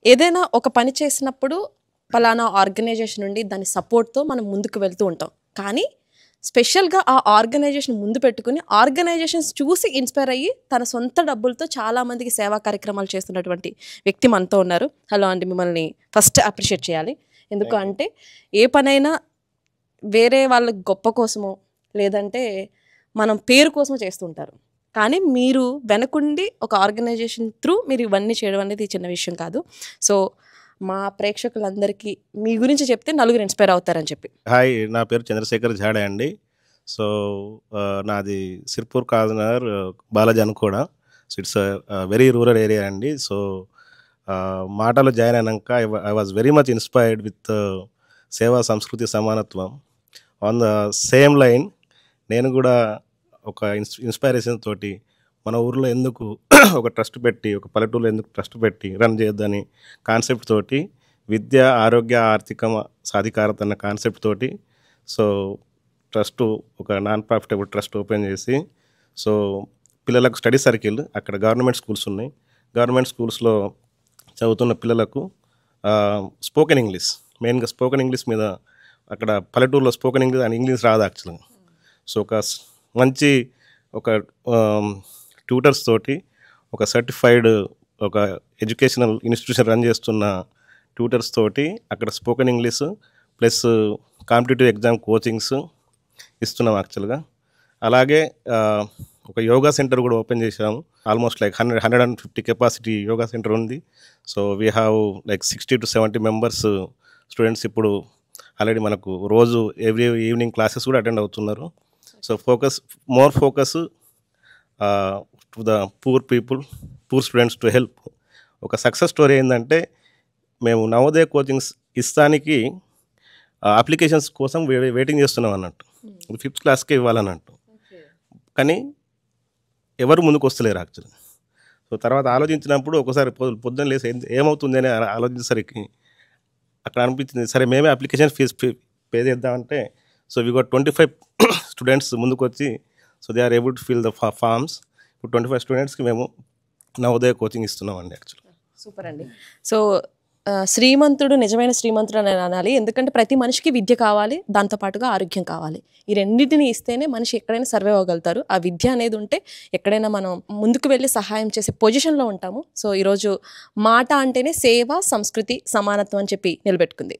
ఏదైనా ఒక పని చేసినప్పుడు పలానా ఆర్గనైజేషన్ నుండి దాని సపోర్ట్తో మనం ముందుకు వెళ్తూ ఉంటాం. కానీ స్పెషల్గా ఆ ఆర్గనైజేషన్ ముందు పెట్టుకుని ఆర్గనైజేషన్స్ చూసి ఇన్స్పైర్ అయ్యి తన సొంత డబ్బులతో చాలామందికి సేవా కార్యక్రమాలు చేస్తున్నటువంటి వ్యక్తి మనతో ఉన్నారు. హలో అండి, మిమ్మల్ని ఫస్ట్ అప్రిషియేట్ చేయాలి. ఎందుకు అంటే ఏ పనైనా వేరే వాళ్ళ గొప్ప కోసమో లేదంటే మనం పేరు కోసమో చేస్తుంటారు. కానీ మీరు వెనకుండి ఒక ఆర్గనైజేషన్ త్రూ మీరు ఇవన్నీ చేయడం అనేది చిన్న విషయం కాదు. సో మా ప్రేక్షకులందరికీ మీ గురించి చెప్తే నలుగురు ఇన్స్పైర్ అవుతారని చెప్పి. హాయ్, నా పేరు చంద్రశేఖర్ ఝాడే అండి. సో నాది సిర్పూర్ కాజనగర్ బాలాజీ అనుకోడ. So it's very rural area అండి. సో మాటలో జాయిన్ అయినాక I was very much inspired with సేవా సంస్కృతి సమానత్వం. ఆన్ ద సేమ్ లైన్ నేను కూడా ఒక ఇన్స్పైరేషన్ తోటి మన ఊర్లో ఎందుకు ఒక ట్రస్ట్ పెట్టి, ఒక పల్లెటూరులో ఎందుకు ట్రస్ట్ పెట్టి రన్ చేయొద్దని కాన్సెప్ట్ తోటి, విద్య, ఆరోగ్య, ఆర్థిక సాధికారత అన్న కాన్సెప్ట్ తోటి సో ట్రస్ట్, ఒక నాన్ ప్రాఫిటబుల్ ట్రస్ట్ ఓపెన్ చేసి, సో పిల్లలకు స్టడీ సర్కిల్, అక్కడ గవర్నమెంట్ స్కూల్స్ ఉన్నాయి, గవర్నమెంట్ స్కూల్స్లో చదువుతున్న పిల్లలకు స్పోకెన్ ఇంగ్లీష్, మెయిన్గా స్పోకెన్ ఇంగ్లీష్ మీద, అక్కడ పల్లెటూరులో స్పోకెన్ ఇంగ్లీష్ అండ్ ఇంగ్లీష్ రాదు యాక్చువల్గా. సో ఒక మంచి ఒక ట్యూటర్స్ తోటి, ఒక సర్టిఫైడ్ ఒక ఎడ్యుకేషనల్ ఇన్స్టిట్యూషన్ రన్ చేస్తున్న ట్యూటర్స్ తోటి అక్కడ spoken English plus competitive exam coachings ఇస్తున్నాం యాక్చువల్గా. అలాగే ఒక యోగా సెంటర్ కూడా ఓపెన్ చేసాము. Almost like 150 capacity yoga centre ఉంది. So we have like 60 to 70 members students ఇప్పుడు ఆల్రెడీ మనకు రోజు ఎవ్రీ ఈవినింగ్ క్లాసెస్ కూడా అటెండ్ అవుతున్నారు. So more focus to the poor people, poor students to help. ఒక success story ఏంటంటే, మేము నవోదయ కోచింగ్స్ ఇస్తానికి అప్లికేషన్స్ కోసం వెయిటింగ్ చేస్తున్నాం అన్నట్టు. 5th క్లాస్కే ఇవ్వాలన్నట్టు, కానీ ఎవరు ముందుకు వస్తలేరు యాక్చువల్లీ. సో తర్వాత ఆలోచించినప్పుడు ఒకసారి పొద్దున్న లేసి ఏమవుతుంది అని ఆలోచించేసరికి అక్కడ అనిపించింది, సరే మేమే అప్లికేషన్ ఫీజు పే చేద్దామంటే, సో వీ గోట్ 25 స్టూడెంట్స్ ముందుకు వచ్చి, so they are able to fill the forms. ఇప్పుడు 25 స్టూడెంట్స్కి మేము నవోదయ కోచింగ్ ఇస్తున్నాం అండి యాక్చువల్లీ. సూపర్ అండి. సో శ్రీమంతుడు నిజమైన శ్రీమంతుడు అని అనాలి. ఎందుకంటే ప్రతి మనిషికి విద్య కావాలి, దాంతోపాటుగా ఆరోగ్యం కావాలి. ఈ రెండింటిని ఇస్తేనే మనిషి ఎక్కడైనా సర్వే అవ్వగలుగుతారు. ఆ విద్య అనేది ఉంటే ఎక్కడైనా మనం ముందుకు వెళ్ళి సహాయం చేసే పొజిషన్లో ఉంటాము. సో ఈరోజు మాట అంటేనే సేవ, సంస్కృతి, సమానత్వం అని చెప్పి నిలబెట్టుకుంది.